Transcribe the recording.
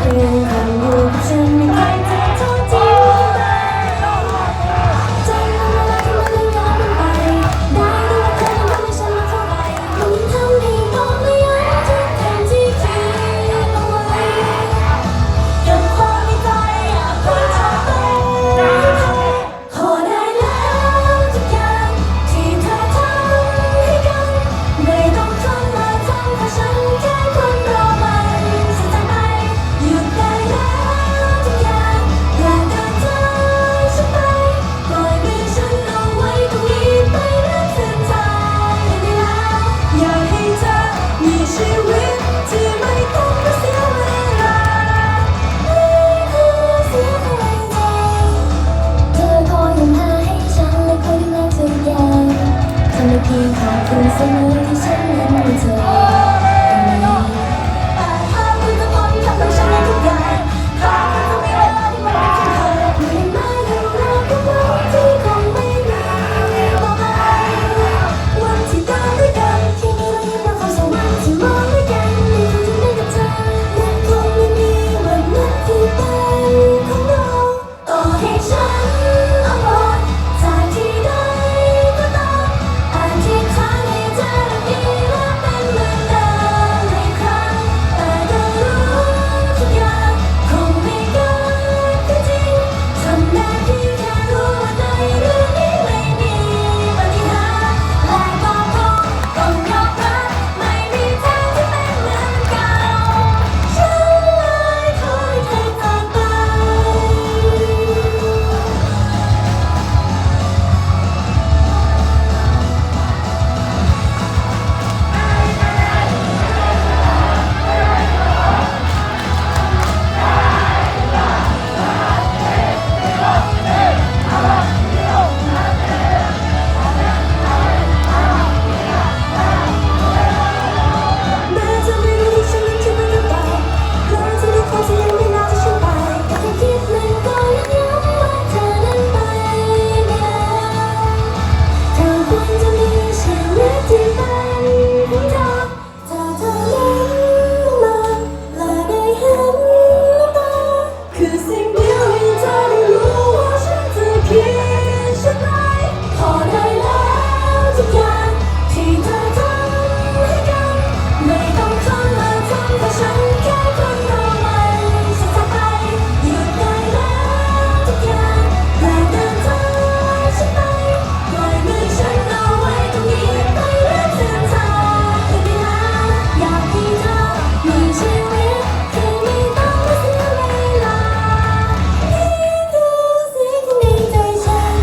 เพียงคนอยู่กับฉันไม่เคยจะทอดทิ้งใจเราเวลาที่มันย้อนไปได้รู้ว่าเธอทำให้ฉันมาเท่าไหร่มันทำให้บอกไม่ย้อนทุกคำที่คิดเอาไว้เก็บความในใจอยากพูดจากไปขอได้แล้วทุกอย่างที่เธอทำให้กันไม่ต้องทนมาทำเพราะฉันแค่คนรอมันเสียใจไปหยุดได้แล้วทุกอย่างอย่าเดินจากฉันไปปล่อยมือฉันเอาไว้ตรงนี้ไปและเส้นทางได้แล้วอยากให้เธอมีชีวิตที่ไม่ต้องมาเสียเวลาไม่คือเสียเวลาใจเธอคอยยิ้มให้ฉันและคอยดูแลทุกอย่างทำได้เพียงขอบคุณเสมอที่ฉันนั้นมีเธอแต่ถ้าคุณจะพอที่ทำให้ฉันได้ทุกอย่างถ้าคุณจะมีเวลาที่มันเป็นของเธอไม่มาดูแลกับวันที่คงไม่มีต่อไปวันที่เดินด้วยกันที่มีรอยยิ้มและความสว่างที่มองด้วยกันในคืนที่ได้กับเธอมันคงไม่มีวันนั้นที่เป็นของเราต่อให้ฉันอ้อนวอนจากที่ใดก็ตามอธิษฐานให้เธอรักดีและเป็นเหมือนเดิมอีกครั้งแต่ก็รู้ทุกอย่างคงไม่เกิดขึ้นจริงทำได้เพียงแค่รู้ว่าในเรื่องนี้ไม่มีปาฏิหาริย์และก็คงต้องยอมรับไม่มีทางที่เป็นเหมือนเก่าฉันเลยขอให้เธอผ่านไป แม้จะไม่รู้ที่ฉันนั้นที่มันจะตายแม้จะมีความที่ยังไม่น่าจะฉันไปแต่แค่คิดมันก็ยังย้ำว่าเธอนั้นไปไม่ได้เธอควรจะมีชีวิตที่เป็นของเธอถ้าเธอยิ้มมาและได้เห็นน้ำตาคือสิ่งเดียวให้เธอได้รู้ว่าฉันจะคิดเช่นไรขอได้แล้วทุกอย่างที่เธอทำให้กันไม่ต้องทนมาทำเพราะฉันแค่คนรอมันเสียใจไปหยุดได้แล้วทุกอย่างอย่าเดินจากฉันไปปล่อยมือฉันเอาไว้ตรงนี้ไปและเส้นทางที่ไม่นานอยากให้เธอมีชีวิตที่ไม่ต้องมาเสียเวลานี่คือสิ่งในใจฉัน